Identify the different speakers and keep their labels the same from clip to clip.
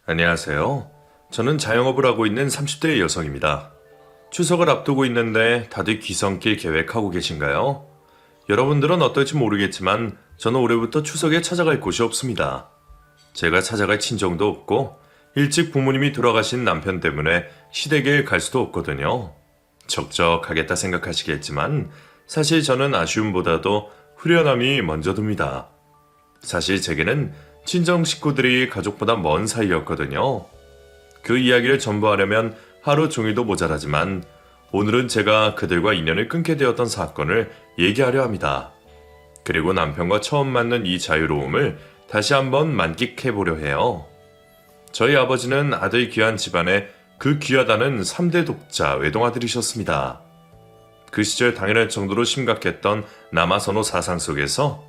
Speaker 1: 안녕하세요. 저는 자영업을 하고 있는 30대 여성입니다. 추석을 앞두고 있는데 다들 귀성길 계획하고 계신가요? 여러분들은 어떨지 모르겠지만 저는 올해부터 추석에 찾아갈 곳이 없습니다. 제가 찾아갈 친정도 없고 일찍 부모님이 돌아가신 남편 때문에 시댁에 갈 수도 없거든요. 적적하겠다 생각하시겠지만 사실 저는 아쉬움보다도 후련함이 먼저 듭니다. 사실 제게는 친정 식구들이 가족보다 먼 사이였거든요. 그 이야기를 전부 하려면 하루 종일도 모자라지만 오늘은 제가 그들과 인연을 끊게 되었던 사건을 얘기하려 합니다. 그리고 남편과 처음 맞는 이 자유로움을 다시 한번 만끽해보려 해요. 저희 아버지는 아들 귀한 집안에 그 귀하다는 3대 독자 외동아들이셨습니다. 그 시절 당연할 정도로 심각했던 남아선호 사상 속에서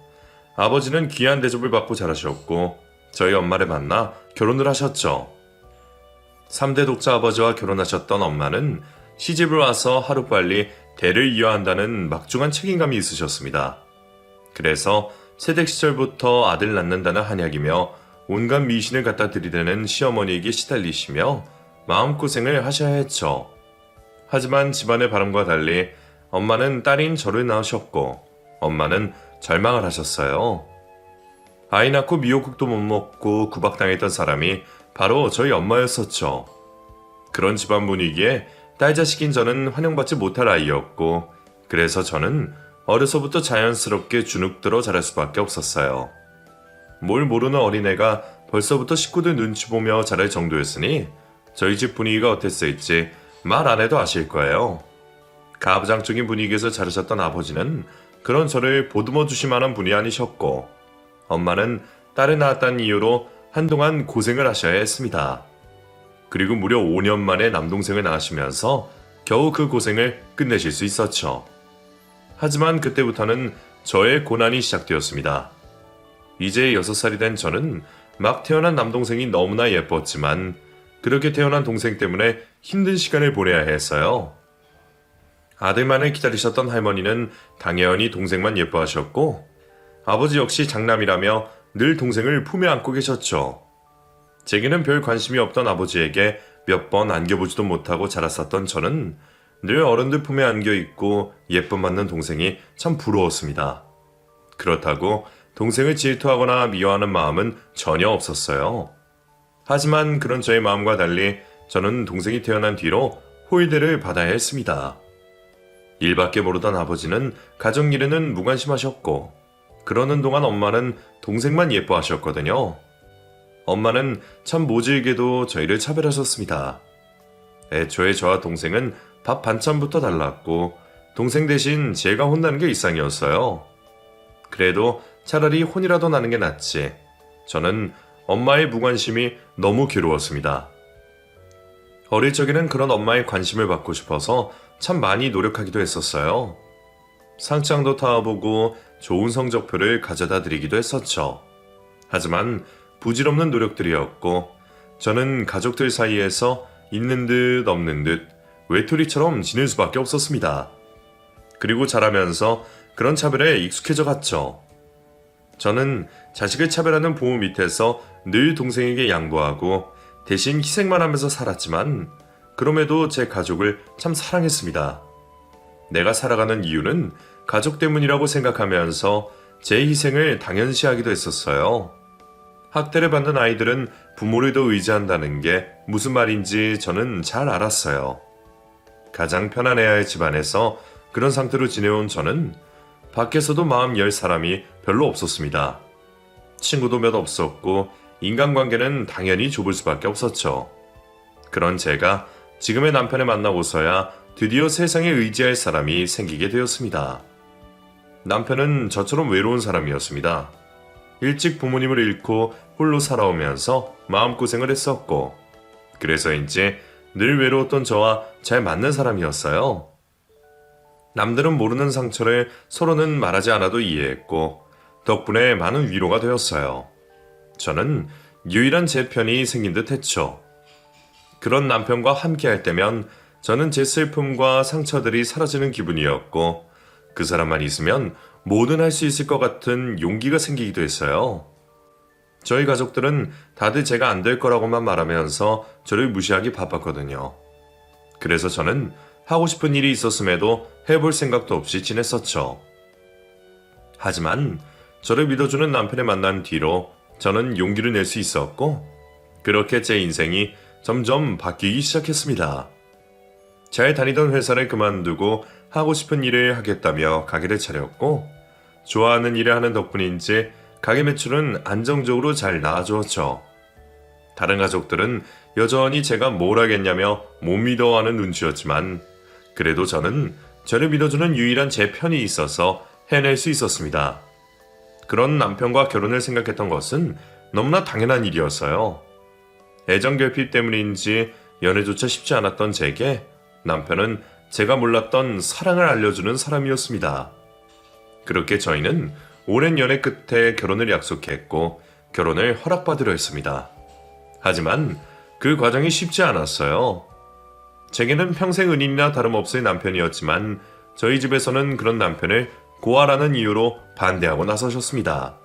Speaker 1: 아버지는 귀한 대접을 받고 자라셨고 저희 엄마를 만나 결혼을 하셨죠. 3대 독자 아버지와 결혼하셨던 엄마는 시집을 와서 하루빨리 대를 이어야 한다는 막중한 책임감이 있으셨습니다. 그래서 새댁 시절부터 아들 낳는다는 한약이며 온갖 미신을 갖다 들이대는 시어머니에게 시달리시며 마음고생을 하셔야 했죠. 하지만 집안의 바람과 달리 엄마는 딸인 저를 낳으셨고 엄마는 절망을 하셨어요. 아이 낳고 미역국도 못 먹고 구박당했던 사람이 바로 저희 엄마였었죠. 그런 집안 분위기에 딸 자식인 저는 환영받지 못할 아이였고 그래서 저는 어려서부터 자연스럽게 주눅들어 자랄 수밖에 없었어요. 뭘 모르는 어린애가 벌써부터 식구들 눈치 보며 자랄 정도였으니 저희 집 분위기가 어땠을지 말 안 해도 아실 거예요. 가부장적인 분위기에서 자라셨던 아버지는 그런 저를 보듬어 주실 만한 분이 아니셨고 엄마는 딸을 낳았다는 이유로 한동안 고생을 하셔야 했습니다. 그리고 무려 5년 만에 남동생을 낳으시면서 겨우 그 고생을 끝내실 수 있었죠. 하지만 그때부터는 저의 고난이 시작되었습니다. 이제 6살이 된 저는 막 태어난 남동생이 너무나 예뻤지만 그렇게 태어난 동생 때문에 힘든 시간을 보내야 했어요. 아들만을 기다리셨던 할머니는 당연히 동생만 예뻐하셨고 아버지 역시 장남이라며 늘 동생을 품에 안고 계셨죠. 제게는 별 관심이 없던 아버지에게 몇 번 안겨보지도 못하고 자랐었던 저는 늘 어른들 품에 안겨있고 예쁨 받는 동생이 참 부러웠습니다. 그렇다고 동생을 질투하거나 미워하는 마음은 전혀 없었어요. 하지만 그런 저의 마음과 달리 저는 동생이 태어난 뒤로 호의대를 받아야 했습니다. 일밖에 모르던 아버지는 가정일에는 무관심하셨고 그러는 동안 엄마는 동생만 예뻐하셨거든요. 엄마는 참 모질게도 저희를 차별하셨습니다. 애초에 저와 동생은 밥 반찬부터 달랐고 동생 대신 제가 혼나는 게 일상이었어요. 그래도 차라리 혼이라도 나는 게 낫지. 저는 엄마의 무관심이 너무 괴로웠습니다. 어릴 적에는 그런 엄마의 관심을 받고 싶어서 참 많이 노력하기도 했었어요. 상장도 타와보고 좋은 성적표를 가져다 드리기도 했었죠. 하지만 부질없는 노력들이었고 저는 가족들 사이에서 있는 듯 없는 듯 외톨이처럼 지낼 수밖에 없었습니다. 그리고 자라면서 그런 차별에 익숙해져 갔죠. 저는 자식을 차별하는 부모 밑에서 늘 동생에게 양보하고 대신 희생만 하면서 살았지만 그럼에도 제 가족을 참 사랑했습니다. 내가 살아가는 이유는 가족 때문이라고 생각하면서 제 희생을 당연시하기도 했었어요. 학대를 받는 아이들은 부모를 더 의지한다는 게 무슨 말인지 저는 잘 알았어요. 가장 편안해야 할 집안에서 그런 상태로 지내온 저는 밖에서도 마음 열 사람이 별로 없었습니다. 친구도 몇 없었고 인간관계는 당연히 좁을 수밖에 없었죠. 그런 제가 지금의 남편을 만나고서야 드디어 세상에 의지할 사람이 생기게 되었습니다. 남편은 저처럼 외로운 사람이었습니다. 일찍 부모님을 잃고 홀로 살아오면서 마음고생을 했었고 그래서인지 늘 외로웠던 저와 잘 맞는 사람이었어요. 남들은 모르는 상처를 서로는 말하지 않아도 이해했고 덕분에 많은 위로가 되었어요. 저는 유일한 제 편이 생긴 듯 했죠. 그런 남편과 함께 할 때면 저는 제 슬픔과 상처들이 사라지는 기분이었고 그 사람만 있으면 뭐든 할 수 있을 것 같은 용기가 생기기도 했어요. 저희 가족들은 다들 제가 안 될 거라고만 말하면서 저를 무시하기 바빴거든요. 그래서 저는 하고 싶은 일이 있었음에도 해볼 생각도 없이 지냈었죠. 하지만 저를 믿어주는 남편을 만난 뒤로 저는 용기를 낼 수 있었고, 그렇게 제 인생이 점점 바뀌기 시작했습니다. 잘 다니던 회사를 그만두고 하고 싶은 일을 하겠다며 가게를 차렸고, 좋아하는 일을 하는 덕분인지 가게 매출은 안정적으로 잘 나아졌죠. 다른 가족들은 여전히 제가 뭘 하겠냐며 못 믿어하는 눈치였지만, 그래도 저는 저를 믿어주는 유일한 제 편이 있어서 해낼 수 있었습니다. 그런 남편과 결혼을 생각했던 것은 너무나 당연한 일이었어요. 애정 결핍 때문인지 연애조차 쉽지 않았던 제게 남편은 제가 몰랐던 사랑을 알려주는 사람이었습니다. 그렇게 저희는 오랜 연애 끝에 결혼을 약속했고 결혼을 허락받으려 했습니다. 하지만 그 과정이 쉽지 않았어요. 제게는 평생 은인이나 다름없을 남편이었지만 저희 집에서는 그런 남편을 고아라는 이유로 반대하고 나서셨습니다.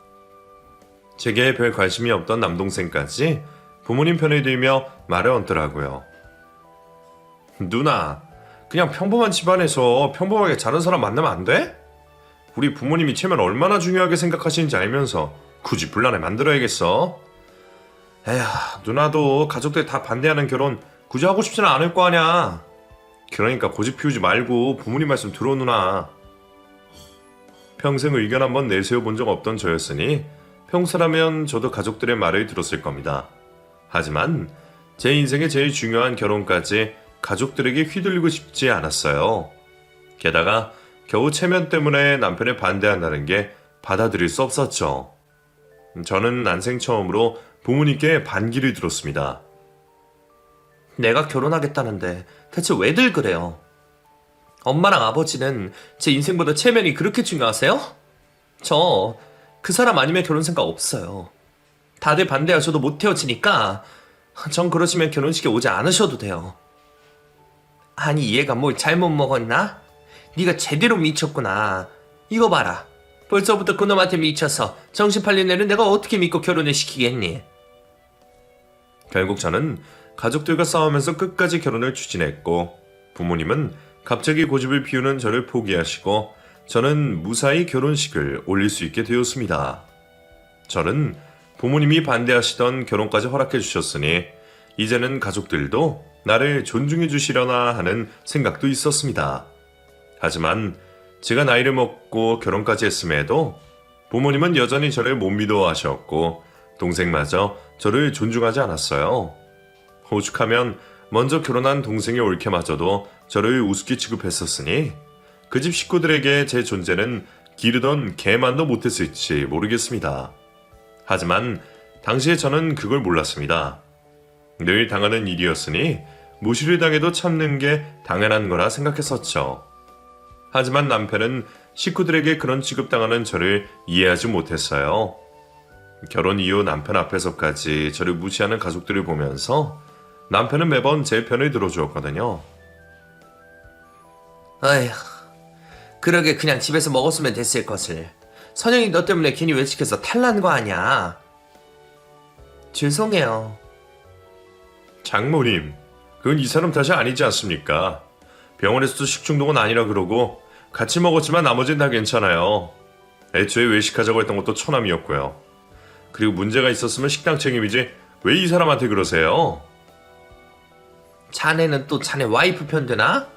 Speaker 1: 제게 별 관심이 없던 남동생까지 부모님 편을 들며 말을 얹더라고요. 누나, 그냥 평범한 집안에서 평범하게 자란 사람 만나면 안 돼? 우리 부모님이 체면 얼마나 중요하게 생각하시는지 알면서 굳이 분란을 만들어야겠어? 에휴, 누나도 가족들 다 반대하는 결혼 굳이 하고 싶지는 않을 거 아냐. 그러니까 고집 피우지 말고 부모님 말씀 들어, 누나. 평생 의견 한번 내세워 본 적 없던 저였으니 평소라면 저도 가족들의 말을 들었을 겁니다. 하지만 제 인생의 제일 중요한 결혼까지 가족들에게 휘둘리고 싶지 않았어요. 게다가 겨우 체면 때문에 남편을 반대한다는 게 받아들일 수 없었죠. 저는 난생 처음으로 부모님께 반기를 들었습니다. 내가 결혼하겠다는데 대체 왜들 그래요? 엄마랑 아버지는 제 인생보다 체면이 그렇게 중요하세요? 저 그 사람 아니면 결혼 생각 없어요. 다들 반대하셔도 못 헤어지니까 전 그러시면 결혼식에 오지 않으셔도 돼요. 아니, 얘가 뭘 잘못 먹었나? 네가 제대로 미쳤구나. 이거 봐라. 벌써부터 그놈한테 미쳐서 정신 팔린 애를 내가 어떻게 믿고 결혼을 시키겠니? 결국 저는 가족들과 싸우면서 끝까지 결혼을 추진했고, 부모님은 갑자기 고집을 피우는 저를 포기하시고 저는 무사히 결혼식을 올릴 수 있게 되었습니다. 저는 부모님이 반대하시던 결혼까지 허락해 주셨으니 이제는 가족들도 나를 존중해 주시려나 하는 생각도 있었습니다. 하지만 제가 나이를 먹고 결혼까지 했음에도 부모님은 여전히 저를 못 믿어 하셨고 동생마저 저를 존중하지 않았어요. 오죽하면 먼저 결혼한 동생의 올케마저도 저를 우습게 취급했었으니 그 집 식구들에게 제 존재는 기르던 개만도 못했을지 모르겠습니다. 하지만 당시에 저는 그걸 몰랐습니다. 늘 당하는 일이었으니 무시를 당해도 참는 게 당연한 거라 생각했었죠. 하지만 남편은 식구들에게 그런 취급당하는 저를 이해하지 못했어요. 결혼 이후 남편 앞에서까지 저를 무시하는 가족들을 보면서 남편은 매번 제 편을 들어주었거든요. 어휴, 그러게 그냥 집에서 먹었으면 됐을 것을. 선영이 너 때문에 괜히 외식해서 탈난 거 아냐. 죄송해요. 장모님, 그건 이 사람 탓이 아니지 않습니까? 병원에서도 식중독은 아니라 그러고 같이 먹었지만 나머지는 다 괜찮아요. 애초에 외식하자고 했던 것도 처남이었고요. 그리고 문제가 있었으면 식당 책임이지 왜 이 사람한테 그러세요? 자네는 또 자네 와이프 편드나?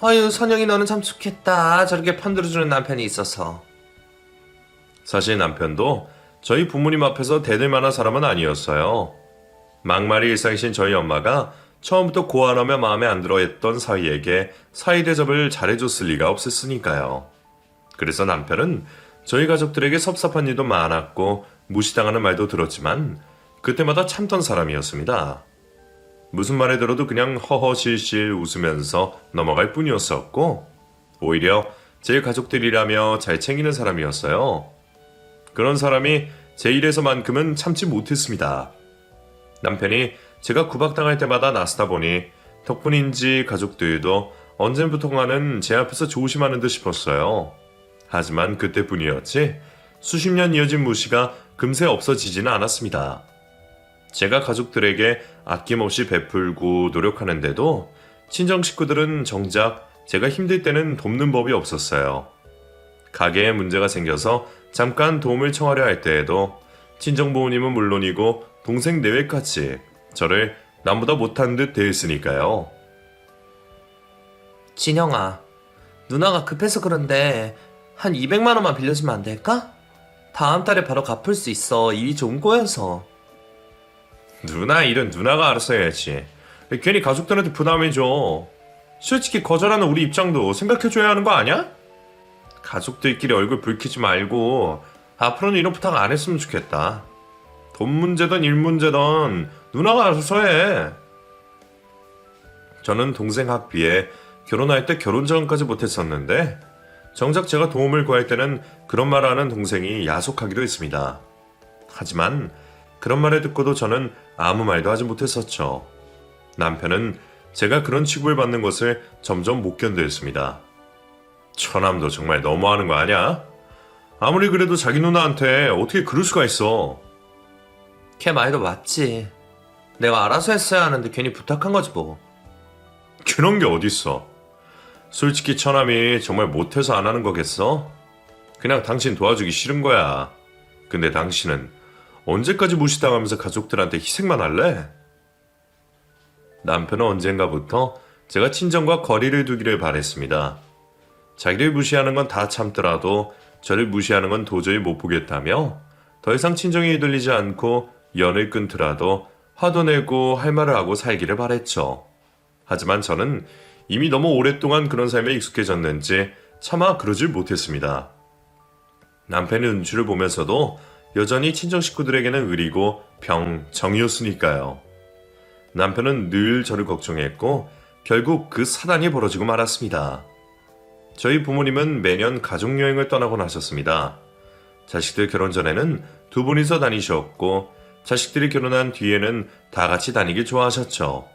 Speaker 1: 아유, 선영이 너는 참 좋겠다. 저렇게 편들어주는 남편이 있어서. 사실 남편도 저희 부모님 앞에서 대들 만한 사람은 아니었어요. 막말이 일상이신 저희 엄마가 처음부터 고안하며 마음에 안 들어 했던 사위에게 사위 대접을 잘해줬을 리가 없었으니까요. 그래서 남편은 저희 가족들에게 섭섭한 일도 많았고 무시당하는 말도 들었지만 그때마다 참던 사람이었습니다. 무슨 말을 들어도 그냥 허허실실 웃으면서 넘어갈 뿐이었었고 오히려 제 가족들이라며 잘 챙기는 사람이었어요. 그런 사람이 제 일에서만큼은 참지 못했습니다. 남편이 제가 구박당할 때마다 나서다 보니 덕분인지 가족들도 언젠부턴가는 제 앞에서 조심하는 듯 싶었어요. 하지만 그때뿐이었지 수십 년 이어진 무시가 금세 없어지지는 않았습니다. 제가 가족들에게 아낌없이 베풀고 노력하는데도 친정 식구들은 정작 제가 힘들 때는 돕는 법이 없었어요. 가게에 문제가 생겨서 잠깐 도움을 청하려 할 때에도 친정 부모님은 물론이고 동생 내외까지 저를 남보다 못한 듯 대했으니까요.
Speaker 2: 진영아, 누나가 급해서 그런데 한 200만 원만 빌려주면 안 될까? 다음 달에 바로 갚을 수 있어. 일이 좀 꼬여서.
Speaker 1: 누나 일은 누나가 알아서 해야지. 괜히 가족들한테 부담해줘. 솔직히 거절하는 우리 입장도 생각해줘야 하는 거 아니야? 가족들끼리 얼굴 붉히지 말고 앞으로는 이런 부탁 안 했으면 좋겠다. 돈 문제든 일 문제든 누나가 알아서 해. 저는 동생 학비에 결혼할 때 결혼 자금까지 못했었는데 정작 제가 도움을 구할 때는 그런 말을 하는 동생이 야속하기도 했습니다. 하지만 그런 말을 듣고도 저는 아무 말도 하지 못했었죠. 남편은 제가 그런 취급을 받는 것을 점점 못 견뎌했습니다. 처남도 정말 너무하는 거 아니야? 아무리 그래도 자기 누나한테 어떻게 그럴 수가 있어?
Speaker 2: 걔 말도 맞지. 내가 알아서 했어야 하는데 괜히 부탁한 거지 뭐.
Speaker 1: 그런 게 어딨어. 솔직히 처남이 정말 못해서 안 하는 거겠어? 그냥 당신 도와주기 싫은 거야. 근데 당신은 언제까지 무시당하면서 가족들한테 희생만 할래? 남편은 언젠가부터 제가 친정과 거리를 두기를 바랬습니다. 자기를 무시하는 건 다 참더라도 저를 무시하는 건 도저히 못 보겠다며 더 이상 친정에 들리지 않고 연을 끊더라도 화도 내고 할 말을 하고 살기를 바랬죠. 하지만 저는 이미 너무 오랫동안 그런 삶에 익숙해졌는지 차마 그러질 못했습니다. 남편의 눈치를 보면서도 여전히 친정 식구들에게는 의리고 정이었으니까요. 남편은 늘 저를 걱정했고 결국 그 사단이 벌어지고 말았습니다. 저희 부모님은 매년 가족여행을 떠나곤 하셨습니다. 자식들 결혼 전에는 두 분이서 다니셨고 자식들이 결혼한 뒤에는 다 같이 다니길 좋아하셨죠.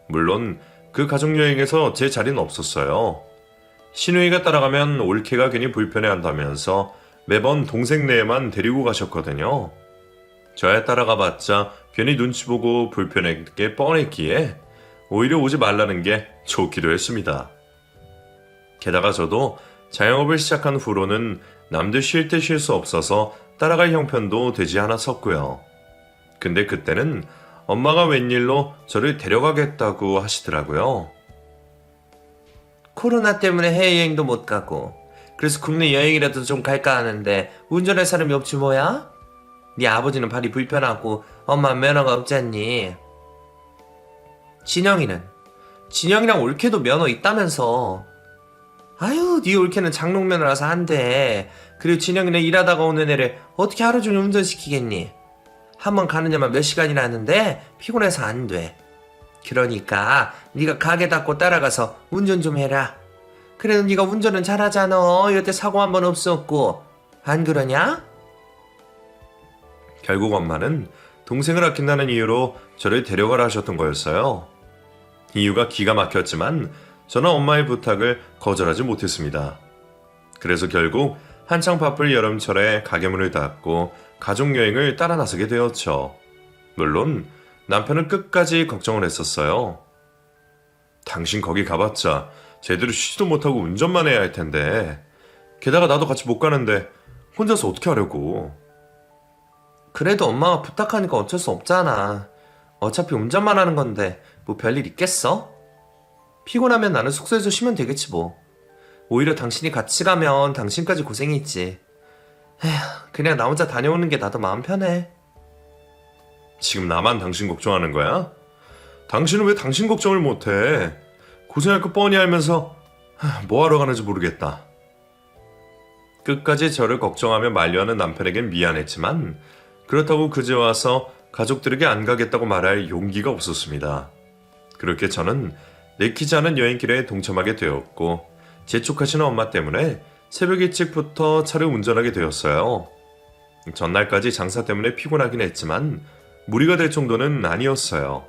Speaker 1: 물론 그 가족여행에서 제 자리는 없었어요. 시누이가 따라가면 올케가 괜히 불편해한다면서 매번 동생 네에만 데리고 가셨거든요. 저야 따라가봤자 괜히 눈치 보고 불편하게 뻔했기에 오히려 오지 말라는 게 좋기도 했습니다. 게다가 저도 자영업을 시작한 후로는 남들 쉴 때 쉴 수 없어서 따라갈 형편도 되지 않았었고요. 근데 그때는 엄마가 웬일로 저를 데려가겠다고 하시더라고요.
Speaker 2: 코로나 때문에 해외여행도 못 가고 그래서 국내 여행이라도 좀 갈까 하는데 운전할 사람이 없지 뭐야? 네 아버지는 발이 불편하고 엄마 면허가 없잖니. 진영이랑 올케도 면허 있다면서. 아유, 네 올케는 장롱면허라서 안 돼. 그리고 진영이는 일하다가 오는 애를 어떻게 하루 종일 운전시키겠니? 한 번 가는 데만 몇 시간이나 하는데 피곤해서 안 돼. 그러니까 네가 가게 닫고 따라가서 운전 좀 해라. 그래도 네가 운전은 잘하잖아. 여태 사고 한 번 없었고. 안 그러냐?
Speaker 1: 결국 엄마는 동생을 아낀다는 이유로 저를 데려가라 하셨던 거였어요. 이유가 기가 막혔지만 저는 엄마의 부탁을 거절하지 못했습니다. 그래서 결국 한창 바쁠 여름철에 가게 문을 닫고 가족여행을 따라 나서게 되었죠. 물론 남편은 끝까지 걱정을 했었어요. 당신 거기 가봤자 제대로 쉬지도 못하고 운전만 해야 할 텐데 게다가 나도 같이 못 가는데 혼자서 어떻게 하려고.
Speaker 2: 그래도 엄마가 부탁하니까 어쩔 수 없잖아. 어차피 운전만 하는 건데 뭐 별일 있겠어? 피곤하면 나는 숙소에서 쉬면 되겠지 뭐. 오히려 당신이 같이 가면 당신까지 고생이 있지. 에휴, 그냥 나 혼자 다녀오는 게 나도 마음 편해.
Speaker 1: 지금 나만 당신 걱정하는 거야? 당신은 왜 당신 걱정을 못해? 고생할 거 뻔히 알면서 뭐하러 가는지 모르겠다. 끝까지 저를 걱정하며 만류하는 남편에겐 미안했지만 그렇다고 그제 와서 가족들에게 안 가겠다고 말할 용기가 없었습니다. 그렇게 저는 내키지 않은 여행길에 동참하게 되었고 재촉하시는 엄마 때문에 새벽 일찍부터 차를 운전하게 되었어요. 전날까지 장사 때문에 피곤하긴 했지만 무리가 될 정도는 아니었어요.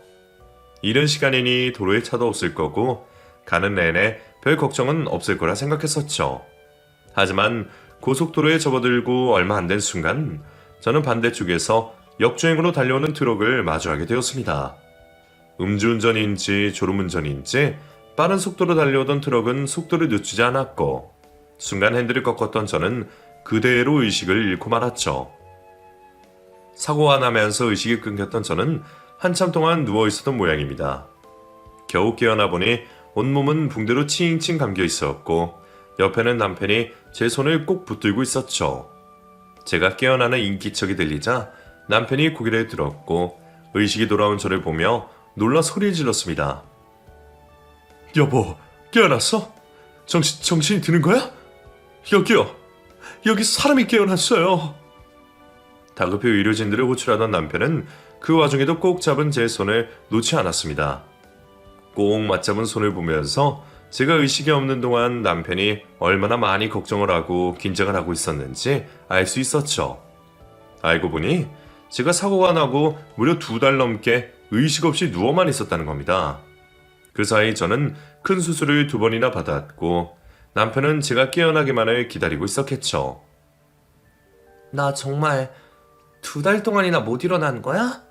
Speaker 1: 이른 시간이니 도로에 차도 없을 거고 가는 내내 별 걱정은 없을 거라 생각했었죠. 하지만 고속도로에 접어들고 얼마 안 된 순간 저는 반대쪽에서 역주행으로 달려오는 트럭을 마주하게 되었습니다. 음주운전인지 졸음운전인지 빠른 속도로 달려오던 트럭은 속도를 늦추지 않았고 순간 핸들을 꺾었던 저는 그대로 의식을 잃고 말았죠. 사고가 나면서 의식이 끊겼던 저는 한참 동안 누워있었던 모양입니다. 겨우 깨어나 보니 온몸은 붕대로 칭칭 감겨 있었고 옆에는 남편이 제 손을 꼭 붙들고 있었죠. 제가 깨어나는 인기척이 들리자 남편이 고개를 들었고 의식이 돌아온 저를 보며 놀라 소리를 질렀습니다. 여보, 깨어났어? 정신이 드는 거야? 여기요. 여기 사람이 깨어났어요. 다급히 의료진들을 호출하던 남편은 그 와중에도 꼭 잡은 제 손을 놓지 않았습니다. 꼭 맞잡은 손을 보면서 제가 의식이 없는 동안 남편이 얼마나 많이 걱정을 하고 긴장을 하고 있었는지 알 수 있었죠. 알고 보니 제가 사고가 나고 무려 2달 넘게 의식 없이 누워만 있었다는 겁니다. 그 사이 저는 큰 수술을 2번이나 받았고 남편은 제가 깨어나기만을 기다리고 있었겠죠.
Speaker 2: 나 정말 2달 동안이나 못 일어난 거야?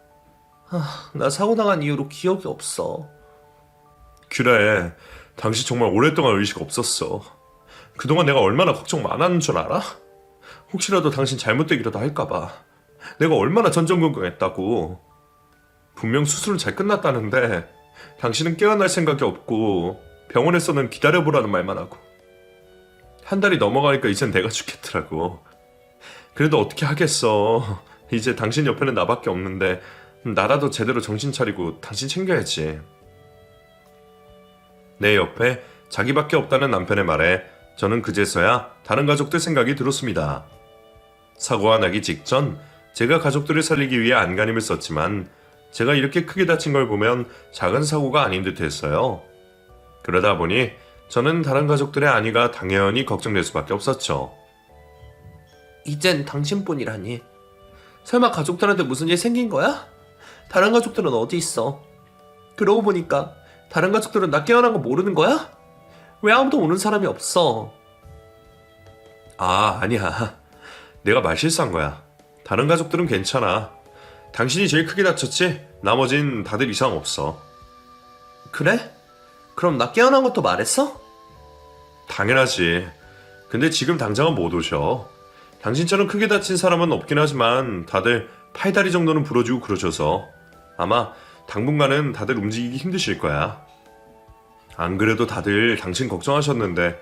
Speaker 2: 나 사고 나간 이후로 기억이 없어.
Speaker 1: 그래, 당신 정말 오랫동안 의식 없었어. 그동안 내가 얼마나 걱정 많았는 줄 알아? 혹시라도 당신 잘못되기라도 할까봐 내가 얼마나 전전긍긍했다고. 분명 수술은 잘 끝났다는데 당신은 깨어날 생각이 없고 병원에서는 기다려보라는 말만 하고. 한 달이 넘어가니까 이젠 내가 죽겠더라고. 그래도 어떻게 하겠어. 이제 당신 옆에는 나밖에 없는데 나라도 제대로 정신 차리고 당신 챙겨야지. 내 옆에 자기밖에 없다는 남편의 말에 저는 그제서야 다른 가족들 생각이 들었습니다. 사고가 나기 직전 제가 가족들을 살리기 위해 안간힘을 썼지만 제가 이렇게 크게 다친 걸 보면 작은 사고가 아닌 듯 했어요. 그러다 보니 저는 다른 가족들의 안위가 당연히 걱정될 수밖에 없었죠.
Speaker 2: 이젠 당신뿐이라니. 설마 가족들한테 무슨 일 생긴 거야? 다른 가족들은 어디 있어? 그러고 보니까 다른 가족들은 나 깨어난 거 모르는 거야? 왜 아무도 오는 사람이 없어?
Speaker 1: 아니야. 내가 말 실수한 거야. 다른 가족들은 괜찮아. 당신이 제일 크게 다쳤지? 나머진 다들 이상 없어.
Speaker 2: 그래? 그럼 나 깨어난 것도 말했어?
Speaker 1: 당연하지. 근데 지금 당장은 못 오셔. 당신처럼 크게 다친 사람은 없긴 하지만 다들 팔다리 정도는 부러지고 그러셔서 아마 당분간은 다들 움직이기 힘드실 거야. 안 그래도 다들 당신 걱정하셨는데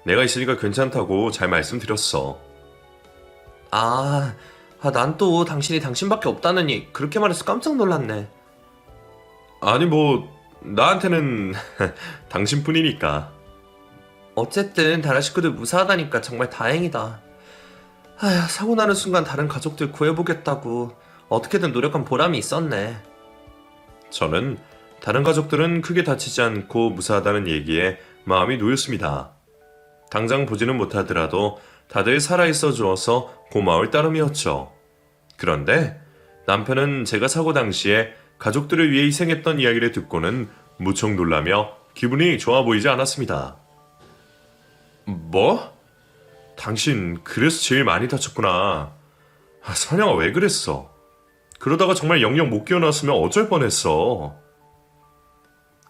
Speaker 1: 내가 있으니까 괜찮다고 잘 말씀드렸어.
Speaker 2: 난 또 당신이 당신밖에 없다느니 그렇게 말해서 깜짝 놀랐네.
Speaker 1: 아니 나한테는 당신뿐이니까.
Speaker 2: 어쨌든 다른 식구들 무사하다니까 정말 다행이다. 사고 나는 순간 다른 가족들 구해보겠다고 어떻게든 노력한 보람이 있었네.
Speaker 1: 저는 다른 가족들은 크게 다치지 않고 무사하다는 얘기에 마음이 놓였습니다. 당장 보지는 못하더라도 다들 살아있어 주어서 고마울 따름이었죠. 그런데 남편은 제가 사고 당시에 가족들을 위해 희생했던 이야기를 듣고는 무척 놀라며 기분이 좋아 보이지 않았습니다. 뭐? 당신 그래서 제일 많이 다쳤구나. 선영아 왜 그랬어? 그러다가 정말 영영 못 깨어났으면 어쩔 뻔했어.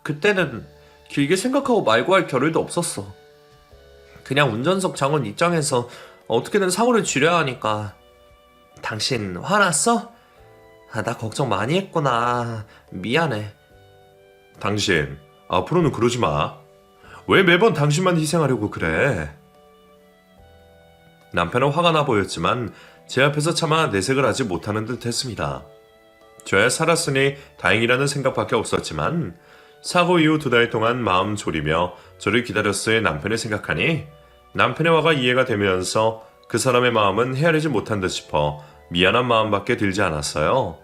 Speaker 2: 그때는 길게 생각하고 말고 할 겨를도 없었어. 그냥 운전석 장원 입장에서 어떻게든 사고를 줄여야 하니까. 당신 화났어? 나 걱정 많이 했구나. 미안해.
Speaker 1: 당신 앞으로는 그러지 마. 왜 매번 당신만 희생하려고 그래? 남편은 화가 나 보였지만 제 앞에서 차마 내색을 하지 못하는 듯 했습니다. 저야 살았으니 다행이라는 생각밖에 없었지만 사고 이후 2달 동안 마음 졸이며 저를 기다렸을 남편을 생각하니 남편의 화가 이해가 되면서 그 사람의 마음은 헤아리지 못한 듯 싶어 미안한 마음밖에 들지 않았어요.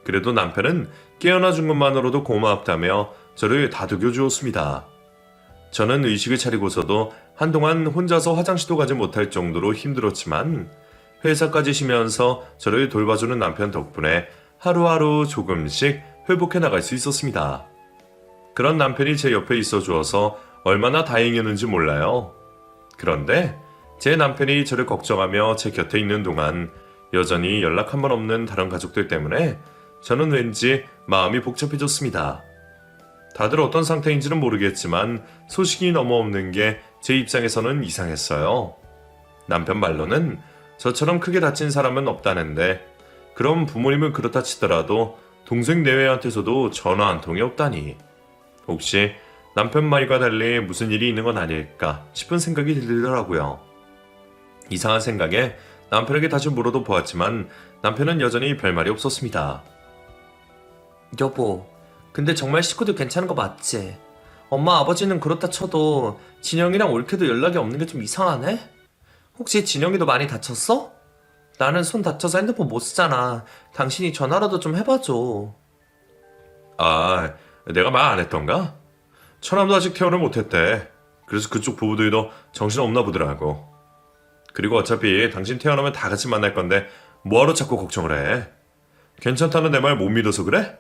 Speaker 1: 그래도 남편은 깨어나 준 것만으로도 고맙다며 저를 다독여 주었습니다. 저는 의식을 차리고서도 한동안 혼자서 화장실도 가지 못할 정도로 힘들었지만 회사까지 쉬면서 저를 돌봐주는 남편 덕분에 하루하루 조금씩 회복해 나갈 수 있었습니다. 그런 남편이 제 옆에 있어 주어서 얼마나 다행이었는지 몰라요. 그런데 제 남편이 저를 걱정하며 제 곁에 있는 동안 여전히 연락 한 번 없는 다른 가족들 때문에 저는 왠지 마음이 복잡해졌습니다. 다들 어떤 상태인지는 모르겠지만 소식이 너무 없는 게 제 입장에서는 이상했어요. 남편 말로는 저처럼 크게 다친 사람은 없다는데 그럼 부모님은 그렇다 치더라도 동생 내외한테서도 전화 한 통이 없다니. 혹시 남편 말과 달리 무슨 일이 있는 건 아닐까 싶은 생각이 들더라고요. 이상한 생각에 남편에게 다시 물어도 보았지만 남편은 여전히 별말이 없었습니다.
Speaker 2: 여보, 근데 정말 식구들 괜찮은 거 맞지? 엄마 아버지는 그렇다 쳐도 진영이랑 올케도 연락이 없는 게 좀 이상하네? 혹시 진영이도 많이 다쳤어? 나는 손 다쳐서 핸드폰 못 쓰잖아. 당신이 전화라도 좀 해봐줘.
Speaker 1: 아, 내가 말 안 했던가? 처남도 아직 퇴원을 못했대. 그래서 그쪽 부부들도 정신없나 보더라고. 그리고 어차피 당신 퇴원하면 다 같이 만날 건데 뭐하러 자꾸 걱정을 해? 괜찮다는 내 말 못 믿어서 그래?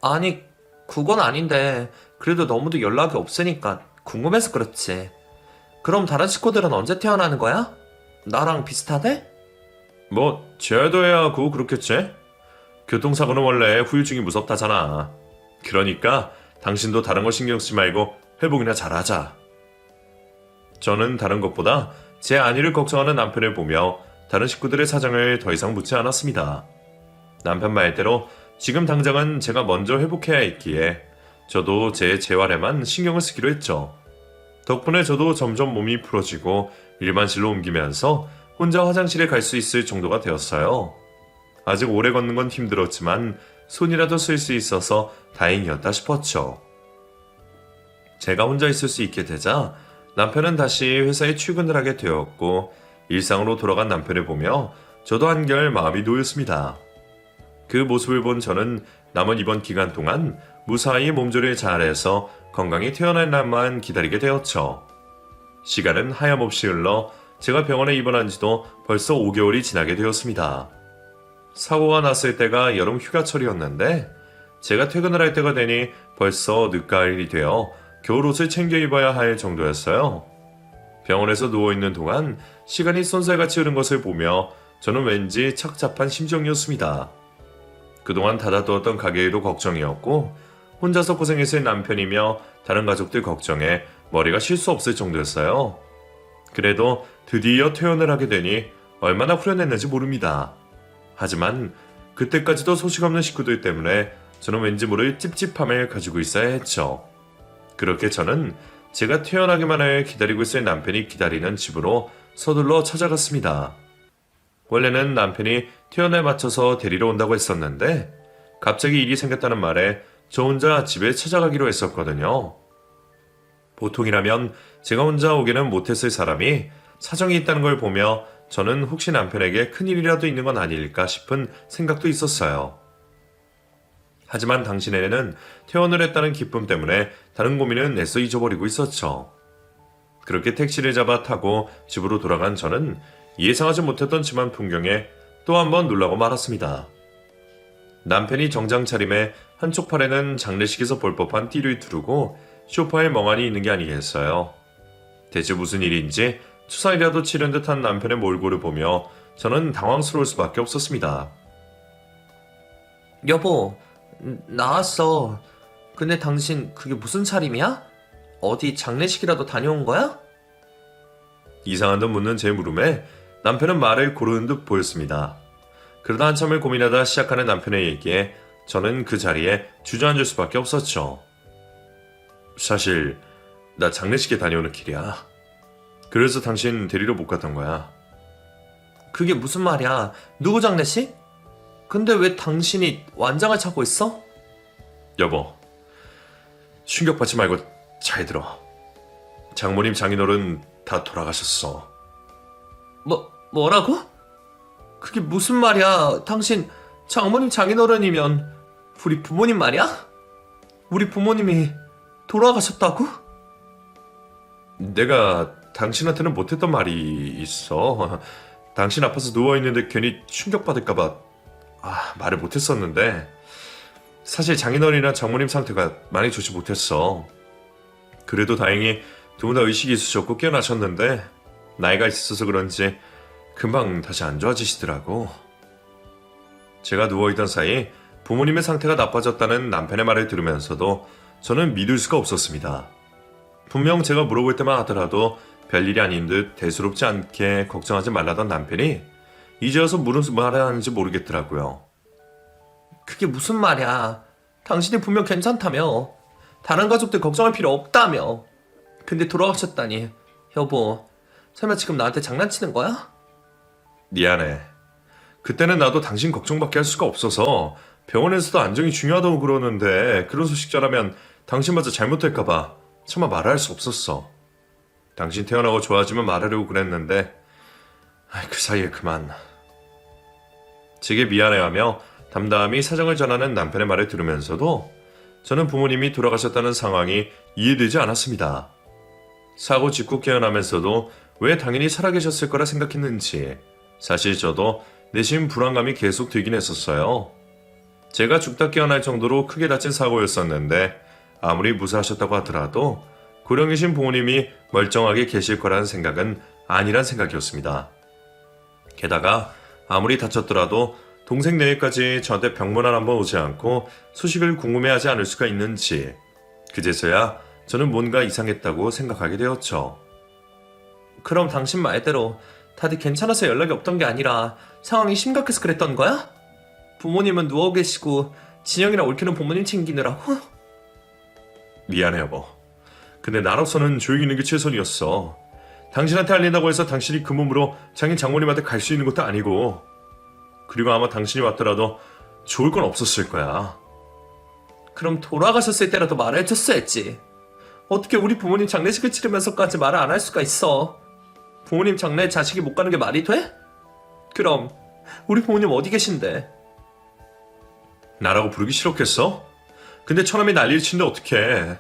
Speaker 2: 아니, 그건 아닌데 그래도 너무도 연락이 없으니까 궁금해서 그렇지. 그럼 다른 식구들은 언제 태어나는 거야? 나랑 비슷하대?
Speaker 1: 뭐 쟤도 해야 하고 그렇겠지? 교통사고는 원래 후유증이 무섭다잖아. 그러니까 당신도 다른 거 신경 쓰지 말고 회복이나 잘하자. 저는 다른 것보다 제 안위를 걱정하는 남편을 보며 다른 식구들의 사정을 더 이상 묻지 않았습니다. 남편 말대로 지금 당장은 제가 먼저 회복해야 했기에 저도 제 재활에만 신경을 쓰기로 했죠. 덕분에 저도 점점 몸이 풀어지고 일반실로 옮기면서 혼자 화장실에 갈 수 있을 정도가 되었어요. 아직 오래 걷는 건 힘들었지만 손이라도 쓸 수 있어서 다행이었다 싶었죠. 제가 혼자 있을 수 있게 되자 남편은 다시 회사에 출근을 하게 되었고 일상으로 돌아간 남편을 보며 저도 한결 마음이 놓였습니다. 그 모습을 본 저는 남은 이번 기간 동안 무사히 몸조리를 잘해서 건강히 퇴원할 날만 기다리게 되었죠. 시간은 하염없이 흘러 제가 병원에 입원한 지도 벌써 5개월이 지나게 되었습니다. 사고가 났을 때가 여름 휴가철이었는데 제가 퇴근을 할 때가 되니 벌써 늦가을이 되어 겨울옷을 챙겨 입어야 할 정도였어요. 병원에서 누워있는 동안 시간이 쏜살같이 흐른 것을 보며 저는 왠지 착잡한 심정이었습니다. 그동안 닫아두었던 가게에도 걱정이었고 혼자서 고생했을 남편이며 다른 가족들 걱정에 머리가 쉴 수 없을 정도였어요. 그래도 드디어 퇴원을 하게 되니 얼마나 후련했는지 모릅니다. 하지만 그때까지도 소식 없는 식구들 때문에 저는 왠지 모를 찝찝함을 가지고 있어야 했죠. 그렇게 저는 제가 퇴원하기만을 기다리고 있을 남편이 기다리는 집으로 서둘러 찾아갔습니다. 원래는 남편이 퇴원에 맞춰서 데리러 온다고 했었는데 갑자기 일이 생겼다는 말에 저 혼자 집에 찾아가기로 했었거든요. 보통이라면 제가 혼자 오기는 못했을 사람이 사정이 있다는 걸 보며 저는 혹시 남편에게 큰일이라도 있는 건 아닐까 싶은 생각도 있었어요. 하지만 당신에게는 퇴원을 했다는 기쁨 때문에 다른 고민은 애써 잊어버리고 있었죠. 그렇게 택시를 잡아 타고 집으로 돌아간 저는 예상하지 못했던 집안 풍경에 또 한 번 놀라고 말았습니다. 남편이 정장 차림에 한쪽 팔에는 장례식에서 볼 법한 띠를 두르고 소파에 멍하니 있는 게 아니겠어요. 대체 무슨 일인지 추상이라도 치른 듯한 남편의 몰골을 보며 저는 당황스러울 수밖에 없었습니다.
Speaker 2: 여보, 나왔어. 근데 당신 그게 무슨 차림이야? 어디 장례식이라도 다녀온 거야?
Speaker 1: 이상한 듯 묻는 제 물음에 남편은 말을 고르는 듯 보였습니다. 그러다 한참을 고민하다 시작하는 남편의 얘기에 저는 그 자리에 주저앉을 수밖에 없었죠. 사실 나 장례식에 다녀오는 길이야. 그래서 당신 데리러 못 갔던 거야.
Speaker 2: 그게 무슨 말이야? 누구 장례식? 근데 왜 당신이 완장을 차고 있어?
Speaker 1: 여보, 충격받지 말고 잘 들어. 장모님 장인어른 다 돌아가셨어.
Speaker 2: 뭐라고? 그게 무슨 말이야? 당신 장모님 장인어른이면 우리 부모님 말이야? 우리 부모님이 돌아가셨다고?
Speaker 1: 내가 당신한테는 못했던 말이 있어. 당신 앞에서 누워있는데 괜히 충격받을까봐 말을 못했었는데 사실 장인어른이나 장모님 상태가 많이 좋지 못했어. 그래도 다행히 두 분 다 의식이 있으셨고 깨어나셨는데 나이가 있어서 그런지 금방 다시 안 좋아지시더라고. 제가 누워있던 사이 부모님의 상태가 나빠졌다는 남편의 말을 들으면서도 저는 믿을 수가 없었습니다. 분명 제가 물어볼 때만 하더라도 별일이 아닌 듯 대수롭지 않게 걱정하지 말라던 남편이 이제 와서 무슨 말을 하는지 모르겠더라고요.
Speaker 2: 그게 무슨 말이야. 당신이 분명 괜찮다며. 다른 가족들 걱정할 필요 없다며. 근데 돌아가셨다니. 여보, 설마 지금 나한테 장난치는 거야?
Speaker 1: 미안해. 그때는 나도 당신 걱정밖에 할 수가 없어서 병원에서도 안정이 중요하다고 그러는데 그런 소식 전하면 당신마저 잘못될까봐 차마 말할 수 없었어. 당신 태어나고 좋아지면 말하려고 그랬는데 그 사이에 그만. 제게 미안해하며 담담히 사정을 전하는 남편의 말을 들으면서도 저는 부모님이 돌아가셨다는 상황이 이해되지 않았습니다. 사고 직후 깨어나면서도 왜 당연히 살아계셨을 거라 생각했는지 사실 저도 내심 불안감이 계속 들긴 했었어요. 제가 죽다 깨어날 정도로 크게 다친 사고였었는데 아무리 무사하셨다고 하더라도 고령이신 부모님이 멀쩡하게 계실 거라는 생각은 아니란 생각이었습니다. 게다가 아무리 다쳤더라도 동생 내외까지 저한테 병문안 한번 오지 않고 소식을 궁금해하지 않을 수가 있는지 그제서야 저는 뭔가 이상했다고 생각하게 되었죠.
Speaker 2: 그럼 당신 말대로 다들 괜찮아서 연락이 없던 게 아니라 상황이 심각해서 그랬던 거야? 부모님은 누워 계시고 진영이랑 옳게는 부모님 챙기느라고?
Speaker 1: 미안해 여보. 근데 나로서는 조용히 있는 게 최선이었어. 당신한테 알린다고 해서 당신이 그 몸으로 장인 장모님한테 갈 수 있는 것도 아니고 그리고 아마 당신이 왔더라도 좋을 건 없었을 거야.
Speaker 2: 그럼 돌아가셨을 때라도 말해줬어야지. 어떻게 우리 부모님 장례식을 치르면서까지 말을 안 할 수가 있어. 부모님 장례에 자식이 못 가는 게 말이 돼? 그럼 우리 부모님 어디 계신데?
Speaker 1: 나라고 부르기 싫었겠어? 근데 처남이 난리를 치는데 어떡해.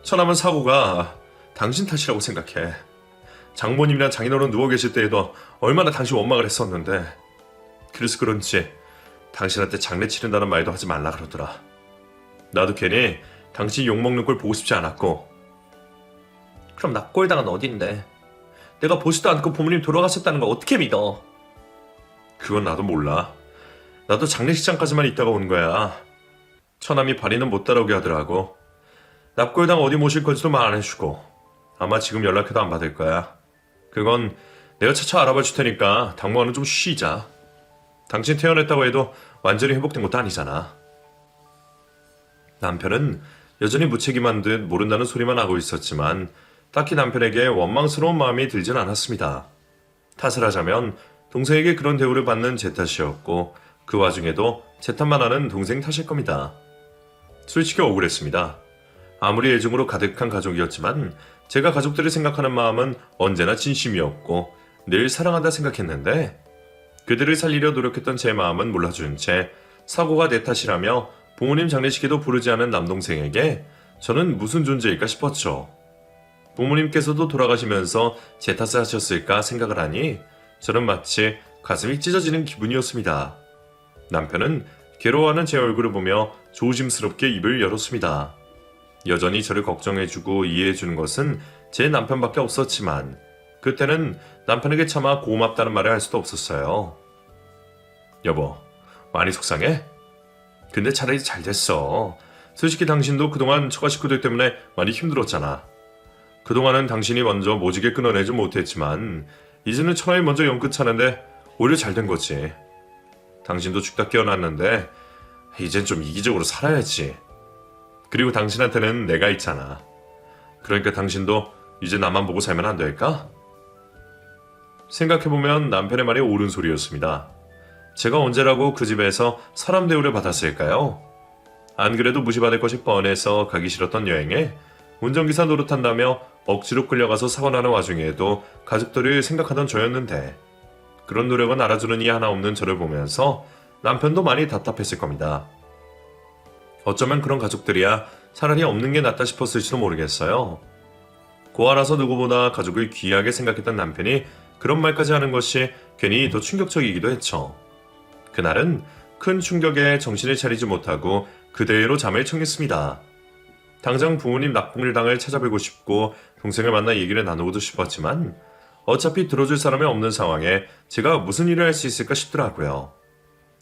Speaker 1: 처남은 사고가 당신 탓이라고 생각해. 장모님이랑 장인어른 누워 계실 때에도 얼마나 당신 원망을 했었는데 그래서 그런지 당신한테 장례 치른다는 말도 하지 말라 그러더라. 나도 괜히 당신 욕먹는 걸 보고 싶지 않았고.
Speaker 2: 그럼 납골당은 어딘데? 내가 보지도 않고 부모님 돌아가셨다는 걸 어떻게 믿어?
Speaker 1: 그건 나도 몰라. 나도 장례식장까지만 있다가 온 거야. 처남이 발인은 못 따라오게 하더라고. 납골당 어디 모실 건지도 말 안 해주고 아마 지금 연락해도 안 받을 거야. 그건 내가 차차 알아봐 줄 테니까 당분간은 좀 쉬자. 당신 퇴원했다고 해도 완전히 회복된 것도 아니잖아. 남편은 여전히 무책임한 듯 모른다는 소리만 하고 있었지만 딱히 남편에게 원망스러운 마음이 들진 않았습니다. 탓을 하자면 동생에게 그런 대우를 받는 제 탓이었고 그 와중에도 제 탓만 하는 동생 탓일 겁니다. 솔직히 억울했습니다. 아무리 애정으로 가득한 가족이었지만 제가 가족들을 생각하는 마음은 언제나 진심이었고 늘 사랑한다 생각했는데 그들을 살리려 노력했던 제 마음은 몰라준 채 사고가 내 탓이라며 부모님 장례식에도 부르지 않은 남동생에게 저는 무슨 존재일까 싶었죠. 부모님께서도 돌아가시면서 제 탓을 하셨을까 생각을 하니 저는 마치 가슴이 찢어지는 기분이었습니다. 남편은 괴로워하는 제 얼굴을 보며 조심스럽게 입을 열었습니다. 여전히 저를 걱정해주고 이해해주는 것은 제 남편밖에 없었지만 그때는 남편에게 차마 고맙다는 말을 할 수도 없었어요. 여보, 많이 속상해? 근데 차라리 잘 됐어. 솔직히 당신도 그동안 처가 식구들 때문에 많이 힘들었잖아. 그동안은 당신이 먼저 모지게 끊어내지 못했지만 이제는 처남이 먼저 연끝 차는데 오히려 잘 된 거지. 당신도 죽다 깨어났는데 이젠 좀 이기적으로 살아야지. 그리고 당신한테는 내가 있잖아. 그러니까 당신도 이제 나만 보고 살면 안 될까? 생각해보면 남편의 말이 옳은 소리였습니다. 제가 언제라고 그 집에서 사람 대우를 받았을까요? 안 그래도 무시받을 것이 뻔해서 가기 싫었던 여행에 운전기사 노릇한다며 억지로 끌려가서 사고 나는 와중에도 가족들을 생각하던 저였는데 그런 노력은 알아주는 이 하나 없는 저를 보면서 남편도 많이 답답했을 겁니다. 어쩌면 그런 가족들이야 차라리 없는 게 낫다 싶었을지도 모르겠어요. 고아라서 누구보다 가족을 귀하게 생각했던 남편이 그런 말까지 하는 것이 괜히 더 충격적이기도 했죠. 그날은 큰 충격에 정신을 차리지 못하고 그대로 잠을 청했습니다. 당장 부모님 납봉일당을 찾아뵈고 싶고 동생을 만나 얘기를 나누고도 싶었지만 어차피 들어줄 사람이 없는 상황에 제가 무슨 일을 할 수 있을까 싶더라고요.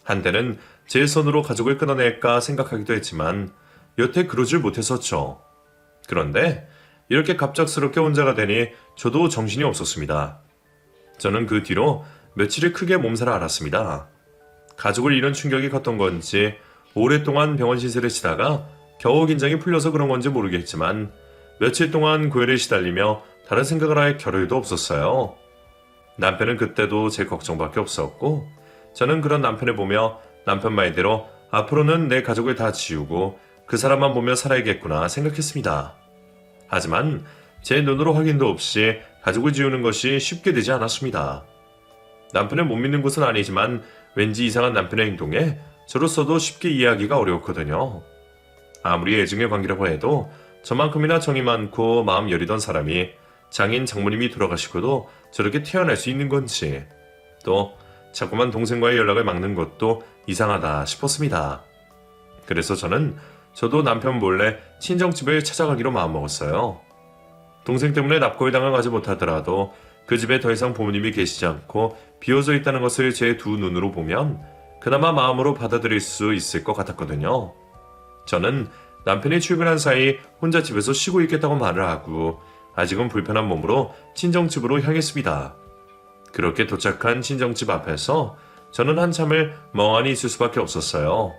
Speaker 1: 한때는 제 손으로 가족을 끊어낼까 생각하기도 했지만 여태 그러질 못했었죠. 그런데 이렇게 갑작스럽게 혼자가 되니 저도 정신이 없었습니다. 저는 그 뒤로 며칠을 크게 몸살을 앓았습니다. 가족을 잃은 충격이 컸던 건지 오랫동안 병원 시세를 치다가 겨우 긴장이 풀려서 그런 건지 모르겠지만 며칠 동안 고열에 시달리며 다른 생각을 할 겨를도 없었어요. 남편은 그때도 제 걱정밖에 없었고 저는 그런 남편을 보며 남편 말대로 앞으로는 내 가족을 다 지우고 그 사람만 보며 살아야겠구나 생각했습니다. 하지만 제 눈으로 확인도 없이 가족을 지우는 것이 쉽게 되지 않았습니다. 남편을 못 믿는 것은 아니지만 왠지 이상한 남편의 행동에 저로서도 쉽게 이해하기가 어려웠거든요. 아무리 애증의 관계라고 해도 저만큼이나 정이 많고 마음 여리던 사람이 장인 장모님이 돌아가시고도 저렇게 태어날 수 있는 건지, 또 자꾸만 동생과의 연락을 막는 것도 이상하다 싶었습니다. 그래서 저도 남편 몰래 친정집을 찾아가기로 마음먹었어요. 동생 때문에 납골 당을 가지 못하더라도 그 집에 더 이상 부모님이 계시지 않고 비어져 있다는 것을 제 두 눈으로 보면 그나마 마음으로 받아들일 수 있을 것 같았거든요. 저는 남편이 출근한 사이 혼자 집에서 쉬고 있겠다고 말을 하고 아직은 불편한 몸으로 친정집으로 향했습니다. 그렇게 도착한 친정집 앞에서 저는 한참을 멍하니 있을 수밖에 없었어요.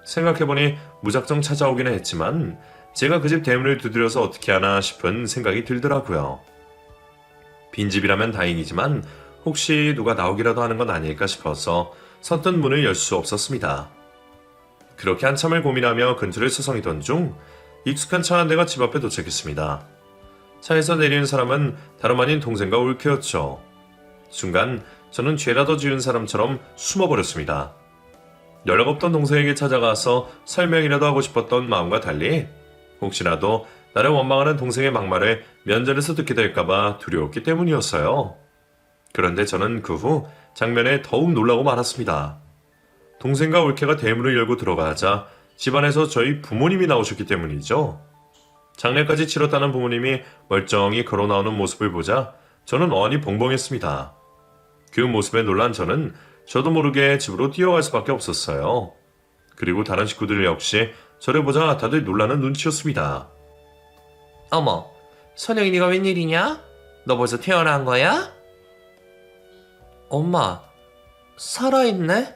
Speaker 1: 생각해보니 무작정 찾아오기는 했지만 제가 그 집 대문을 두드려서 어떻게 하나 싶은 생각이 들더라고요. 빈집이라면 다행이지만 혹시 누가 나오기라도 하는 건 아닐까 싶어서 선뜻 문을 열 수 없었습니다. 그렇게 한참을 고민하며 근처를 서성이던 중 익숙한 차 한 대가 집 앞에 도착했습니다. 차에서 내리는 사람은 다름 아닌 동생과 올케였죠. 순간 저는 죄라도 지은 사람처럼 숨어버렸습니다. 연락 없던 동생에게 찾아가서 설명이라도 하고 싶었던 마음과 달리 혹시라도 나를 원망하는 동생의 막말을 면전에서 듣게 될까봐 두려웠기 때문이었어요. 그런데 저는 그 후 장면에 더욱 놀라고 말았습니다. 동생과 올케가 대문을 열고 들어가자 집안에서 저희 부모님이 나오셨기 때문이죠. 장례까지 치렀다는 부모님이 멀쩡히 걸어 나오는 모습을 보자 저는 어안이 벙벙했습니다. 그 모습에 놀란 저는 저도 모르게 집으로 뛰어갈 수밖에 없었어요. 그리고 다른 식구들 역시 저를 보자 다들 놀라는 눈치였습니다.
Speaker 2: 어머, 선영이 네가 웬일이냐? 너 벌써 태어난 거야? 엄마, 살아있네?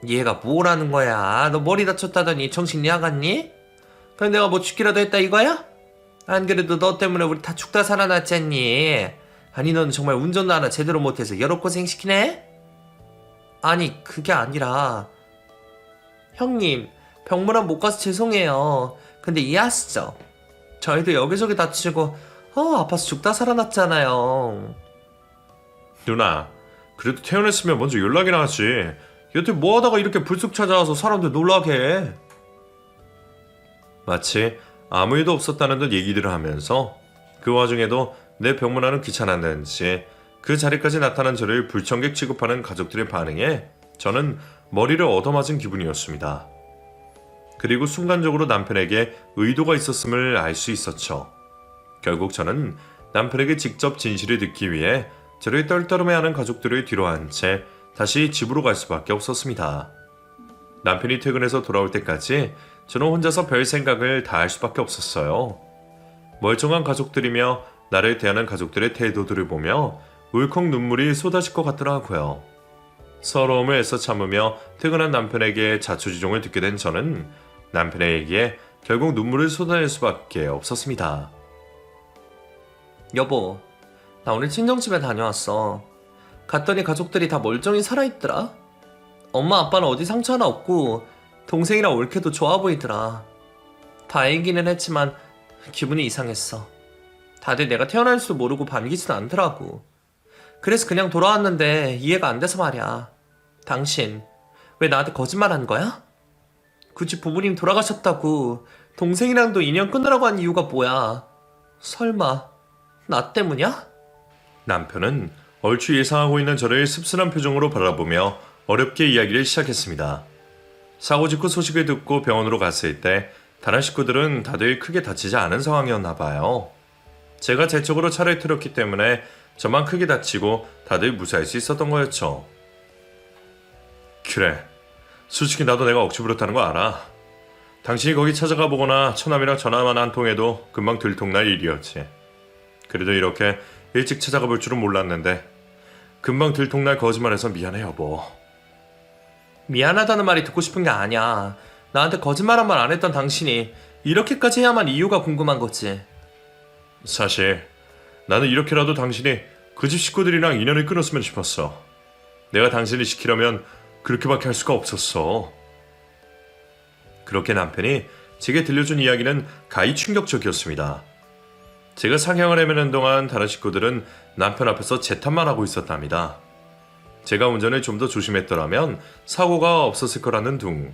Speaker 2: 얘가 뭐라는 거야? 너 머리 다쳤다더니 정신 나갔니? 그럼 내가 뭐 죽기라도 했다 이거야? 안 그래도 너 때문에 우리 다 죽다 살아났잖니. 아니 넌 정말 운전도 하나 제대로 못해서 여러 고생 시키네? 아니 그게 아니라 형님 병문안 못 가서 죄송해요. 근데 이해하시죠? 저희도 여기저기 다치고 아파서 죽다 살아났잖아요.
Speaker 1: 누나, 그래도 태어났으면 먼저 연락이나 하지. 여태 뭐 하다가 이렇게 불쑥 찾아와서 사람들 놀라게 해. 마치 아무 일도 없었다는 듯 얘기들을 하면서 그 와중에도 내 병문안은 귀찮았는지 그 자리까지 나타난 저를 불청객 취급하는 가족들의 반응에 저는 머리를 얻어맞은 기분이었습니다. 그리고 순간적으로 남편에게 의도가 있었음을 알 수 있었죠. 결국 저는 남편에게 직접 진실을 듣기 위해 저를 떨떠름해하는 가족들을 뒤로한 채 다시 집으로 갈 수밖에 없었습니다. 남편이 퇴근해서 돌아올 때까지 저는 혼자서 별 생각을 다 할 수밖에 없었어요. 멀쩡한 가족들이며 나를 대하는 가족들의 태도들을 보며 울컥 눈물이 쏟아질 것 같더라고요. 서러움을 애써 참으며 퇴근한 남편에게 자초지종을 듣게 된 저는 남편의 얘기에 결국 눈물을 쏟아낼 수밖에 없었습니다.
Speaker 2: 여보, 나 오늘 친정집에 다녀왔어. 갔더니 가족들이 다 멀쩡히 살아있더라. 엄마 아빠는 어디 상처 하나 없고 동생이랑 올케도 좋아 보이더라. 다행이기는 했지만 기분이 이상했어. 다들 내가 태어날 줄 모르고 반기지도 않더라고. 그래서 그냥 돌아왔는데 이해가 안 돼서 말이야. 당신 왜 나한테 거짓말한 거야? 굳이 부모님 돌아가셨다고 동생이랑도 인연 끊으라고 한 이유가 뭐야? 설마 나 때문이야?
Speaker 1: 남편은 얼추 예상하고 있는 저를 씁쓸한 표정으로 바라보며 어렵게 이야기를 시작했습니다. 사고 직후 소식을 듣고 병원으로 갔을 때 다른 식구들은 다들 크게 다치지 않은 상황이었나 봐요. 제가 제 쪽으로 차를 틀었기 때문에 저만 크게 다치고 다들 무사할 수 있었던 거였죠. 그래, 솔직히 나도 내가 억지 부렸다는 거 알아. 당신이 거기 찾아가 보거나 처남이랑 전화만 한 통해도 금방 들통날 일이었지. 그래도 이렇게 일찍 찾아가 볼 줄은 몰랐는데 금방 들통날 거짓말해서 미안해 여보.
Speaker 2: 미안하다는 말이 듣고 싶은 게 아니야. 나한테 거짓말 한 말 안 했던 당신이 이렇게까지 해야만 이유가 궁금한 거지.
Speaker 1: 사실 나는 이렇게라도 당신이 그 집 식구들이랑 인연을 끊었으면 싶었어. 내가 당신을 지키려면 그렇게밖에 할 수가 없었어. 그렇게 남편이 제게 들려준 이야기는 가히 충격적이었습니다. 제가 상형을 헤매는 동안 다른 식구들은 남편 앞에서 제 탓만 하고 있었답니다. 제가 운전을 좀 더 조심했더라면 사고가 없었을 거라는 둥,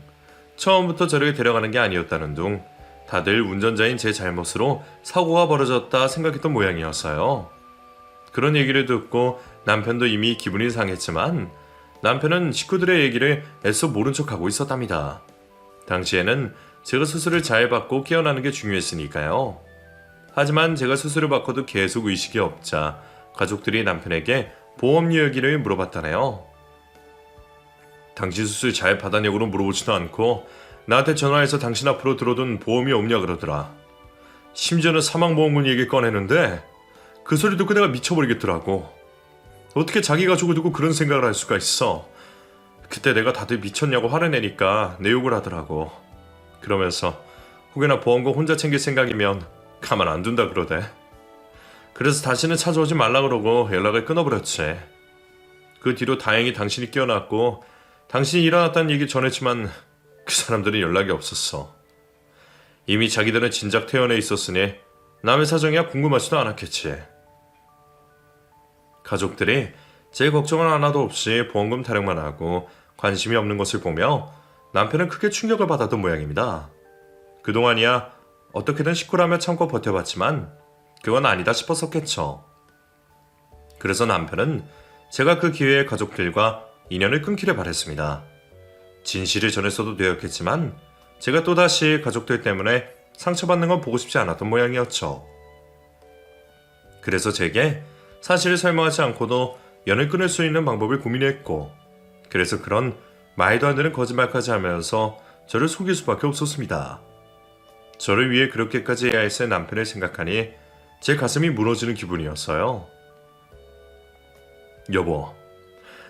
Speaker 1: 처음부터 저를 데려가는 게 아니었다는 둥, 다들 운전자인 제 잘못으로 사고가 벌어졌다 생각했던 모양이었어요. 그런 얘기를 듣고 남편도 이미 기분이 상했지만 남편은 식구들의 얘기를 애써 모른 척하고 있었답니다. 당시에는 제가 수술을 잘 받고 깨어나는 게 중요했으니까요. 하지만 제가 수술을 받고도 계속 의식이 없자 가족들이 남편에게 보험료 얘기를 물어봤다네요. 당신 수술 잘 받았냐고는 물어보지도 않고 나한테 전화해서 당신 앞으로 들어둔 보험이 없냐 그러더라. 심지어는 사망보험금 얘기 꺼내는데 그 소리 듣고 내가 미쳐버리겠더라고. 어떻게 자기 가족을 두고 그런 생각을 할 수가 있어. 그때 내가 다들 미쳤냐고 화를 내니까 내 욕을 하더라고. 그러면서 혹여나 보험금 혼자 챙길 생각이면 가만 안 둔다 그러대. 그래서 다시는 찾아오지 말라 그러고 연락을 끊어버렸지. 그 뒤로 다행히 당신이 깨어났고 당신이 일어났다는 얘기 전했지만 그 사람들은 연락이 없었어. 이미 자기들은 진작 퇴원해 있었으니 남의 사정이야 궁금하지도 않았겠지. 가족들이 제 걱정을 하나도 없이 보험금 타령만 하고 관심이 없는 것을 보며 남편은 크게 충격을 받았던 모양입니다. 그동안이야 어떻게든 식구라며 참고 버텨봤지만 그건 아니다 싶었었겠죠. 그래서 남편은 제가 그 기회에 가족들과 인연을 끊기를 바랬습니다. 진실을 전했어도 되었겠지만 제가 또다시 가족들 때문에 상처받는 건 보고 싶지 않았던 모양이었죠. 그래서 제게 사실을 설명하지 않고도 연을 끊을 수 있는 방법을 고민했고, 그래서 그런 말도 안 되는 거짓말까지 하면서 저를 속일 수밖에 없었습니다. 저를 위해 그렇게까지 해야 했을 남편을 생각하니 제 가슴이 무너지는 기분이었어요. 여보,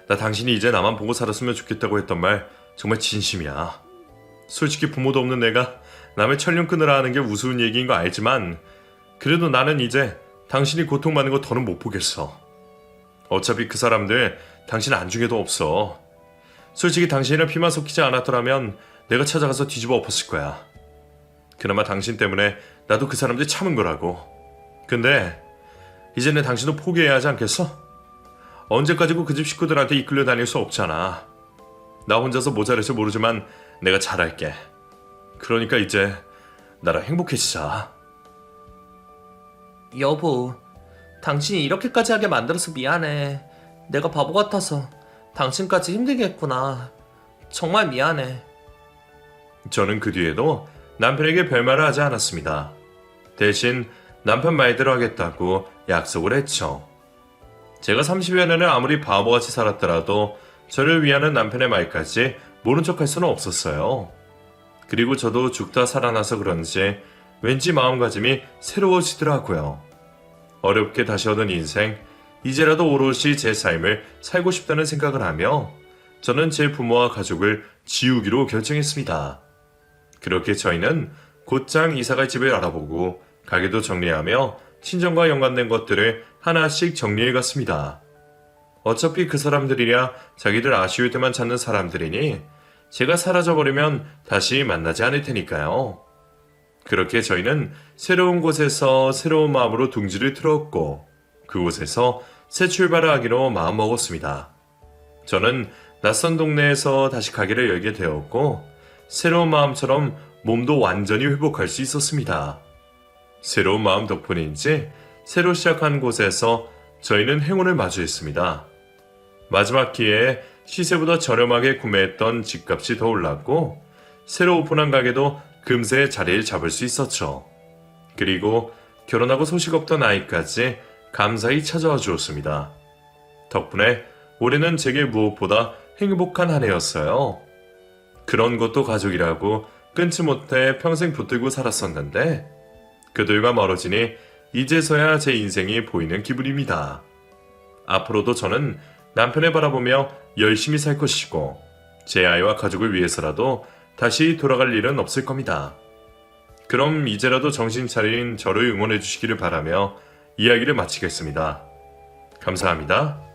Speaker 1: 나 당신이 이제 나만 보고 살았으면 좋겠다고 했던 말 정말 진심이야. 솔직히 부모도 없는 내가 남의 천년 끊으라 하는 게 우스운 얘기인 거 알지만 그래도 나는 이제 당신이 고통받는 거 더는 못 보겠어. 어차피 그 사람들 당신 안중에도 없어. 솔직히 당신이랑 피만 섞이지 않았더라면 내가 찾아가서 뒤집어 엎었을 거야. 그나마 당신 때문에 나도 그 사람들 참은 거라고. 근데 이제는 당신도 포기해야 하지 않겠어? 언제까지고 그 집 식구들한테 이끌려 다닐 수 없잖아. 나 혼자서 모자랄지 모르지만 내가 잘할게. 그러니까 이제 나랑 행복해지자.
Speaker 2: 여보, 당신이 이렇게까지 하게 만들어서 미안해. 내가 바보 같아서 당신까지 힘들게 했구나. 정말 미안해.
Speaker 1: 저는 그 뒤에도 남편에게 별말을 하지 않았습니다. 대신 남편 말대로 하겠다고 약속을 했죠. 제가 30여 년을 아무리 바보같이 살았더라도 저를 위하는 남편의 말까지 모른 척할 수는 없었어요. 그리고 저도 죽다 살아나서 그런지 왠지 마음가짐이 새로워지더라고요. 어렵게 다시 얻은 인생, 이제라도 오롯이 제 삶을 살고 싶다는 생각을 하며 저는 제 부모와 가족을 지우기로 결정했습니다. 그렇게 저희는 곧장 이사갈 집을 알아보고 가게도 정리하며 친정과 연관된 것들을 하나씩 정리해 갔습니다. 어차피 그 사람들이랴 자기들 아쉬울 때만 찾는 사람들이니 제가 사라져버리면 다시 만나지 않을 테니까요. 그렇게 저희는 새로운 곳에서 새로운 마음으로 둥지를 틀었고 그곳에서 새 출발을 하기로 마음먹었습니다. 저는 낯선 동네에서 다시 가게를 열게 되었고 새로운 마음처럼 몸도 완전히 회복할 수 있었습니다. 새로운 마음 덕분인지 새로 시작한 곳에서 저희는 행운을 마주했습니다. 마지막 기회에 시세보다 저렴하게 구매했던 집값이 더 올랐고 새로 오픈한 가게도 금세 자리를 잡을 수 있었죠. 그리고 결혼하고 소식 없던 아이까지 감사히 찾아와 주었습니다. 덕분에 올해는 제게 무엇보다 행복한 한 해였어요. 그런 것도 가족이라고 끊지 못해 평생 붙들고 살았었는데 그들과 멀어지니 이제서야 제 인생이 보이는 기분입니다. 앞으로도 저는 남편을 바라보며 열심히 살 것이고 제 아이와 가족을 위해서라도 다시 돌아갈 일은 없을 겁니다. 그럼 이제라도 정신 차린 저를 응원해 주시기를 바라며 이야기를 마치겠습니다. 감사합니다.